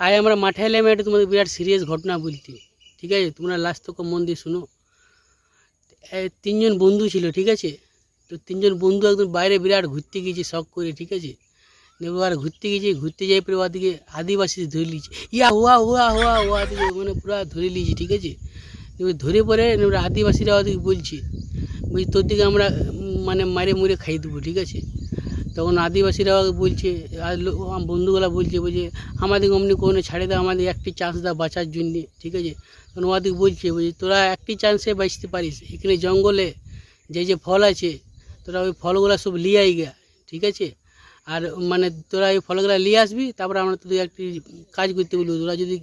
আজ আমরা মাঠে এলাম এটা তোমাদের বিরাট সিরিয়াস ঘটনা বলতে, ঠিক আছে? তোমরা লাস্ট তক মন দিয়ে শুনো। তিনজন বন্ধু ছিল, ঠিক আছে? তো তিনজন বন্ধু একদম বাইরে বিরাট ঘুরতে গিয়েছে শখ করে, ঠিক আছে? এবার ঘুরতে গিয়েছে, ঘুরতে যাই পরে ওদিকে আদিবাসী ধরে লিয়েছে, ইয়া হুয়া হুয়া হুয়া হুয়া দিকে মানে পুরো ধরে লিয়েছে, ঠিক আছে? এবার ধরে পরে এবার আদিবাসীরা ওদিকে বলছি তোর দিকে আমরা মানে মারে মুড়ে খাই দেবো, ঠিক আছে? তখন আদিবাসীরা বলছে, আর বন্ধুগুলা বলছে আমাদের অমনি কোনো ছাড়ে দাও, আমাদের একটি চান্স দাও বাঁচার জন্যে, ঠিক আছে? তখন ওদিকে বলছে তোরা একটি চান্সে বাঁচতে পারিস, এখানে জঙ্গলে যে ফল আছে তোরা ওই ফলগুলো সব লিয়ে আই গা, ঠিক আছে? আর মানে তোরা ওই ফলগুলো নিয়ে আসবি, তারপরে আমরা তোদের একটি কাজ করতে বলবো, তোরা যদি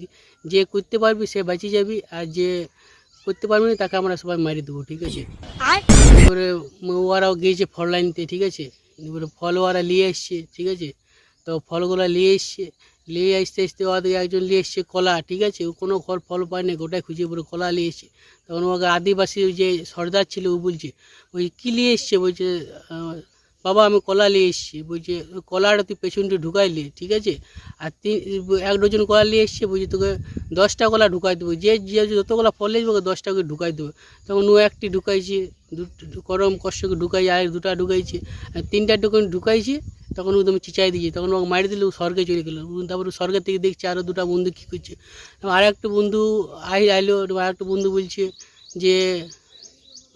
যে করতে পারবি সে বাঁচিয়ে যাবি, আর যে করতে পারবি না তাকে আমরা সবাই মারি দেবো, ঠিক আছে? এবারে ওরাও গিয়েছে ফল লাইনতে, ঠিক আছে? এবারে ফল ওরা নিয়ে এসছে, ঠিক আছে? তো ফলগুলো নিয়ে এসছে, নিয়ে আসতে আসতে ওদের একজন নিয়ে এসছে কলা, ঠিক আছে? ও কোনো ফল পায়নি, গোটায় খুঁজে পরে কলা নিয়ে এসছে। তখন ওকে আদিবাসী যে সর্দার ছিল ও বলছে কী নিয়ে এসছে? বলছে বাবা আমি কলা নিয়ে এসেছি। বলছে কলাটা তুই পেছনটা ঢুকাইলি, ঠিক আছে? আর 1 ডজন কলা নিয়ে এসছে, বলছে তোকে 10টা কলা ঢুকাই দেবো, যে যতগুলো ফল নিয়ে আসবে 10টা করে ঢুকাই দেবো। তখন ও একটি ঢুকাইছে, করম কষ্ট করে ঢুকাইছে, আর 2টা ঢুকাইছে, আর 3টা ঢুকাইছে। তখন ও তুমি চিচাই দিয়েছে, তখন ওকে মারি দিলে ও স্বর্গে চলে গেলো। তারপরে স্বর্গের থেকে দেখছে আরও 2টা বন্ধু কী করছে। আর একটা বন্ধু আইলো, আর একটা বন্ধু বলছে যে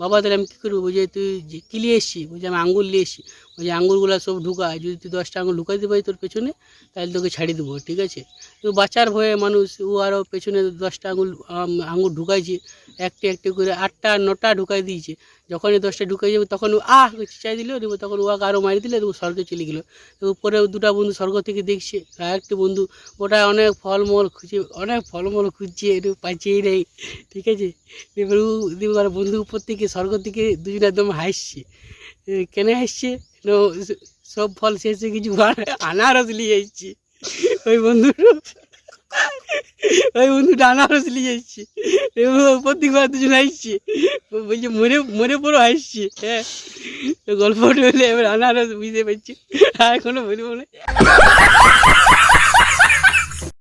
বাবা তাহলে আমি কী করবো? বলছে তুই কী নিয়ে এসছি? বলছে আমি আঙ্গুর নিয়ে এসছি। বলছে আঙ্গুরগুলো সব ঢুকায়, যদি তুই 10টা আঙ্গুর ঢুকাইতে পারি তোর পেছনে তাহলে তোকে ছাড়িয়ে দেবো, ঠিক আছে? তো বাচ্চার ভয়ে মানুষ ও আরও পেছনে 10টা আঙ্গুর ঢুকাইছে, একটি করে 8টা 9টা ঢুকাই দিয়েছে। যখনই 10টা ঢুকাই যাবে তখন চাই দিল, তখন ওকে আরও মারি দিলে ও স্বর্গে চলে গেলো। তো উপরে 2টা বন্ধু স্বর্গ থেকে দেখছে, আর একটি বন্ধু ওটা অনেক ফলমূল খুঁজছে, একটু পাইছেই নেই, ঠিক আছে? এবার বন্ধু উপর থেকে স্বর্গ থেকে দুজনে একদম হাসছে। কেন হাসছে? সব ফল শেষে কিছু আনারস নিয়ে এসছে। ওই বন্ধুটা আনারস নিয়ে এসছে, উপর থেকে দুজন হাসছে, বলছে মরে পড়ো হাসছে। হ্যাঁ, গল্পটা হলে এবার আনারস বুঝতে পারছি, আর এখনো বলবো না।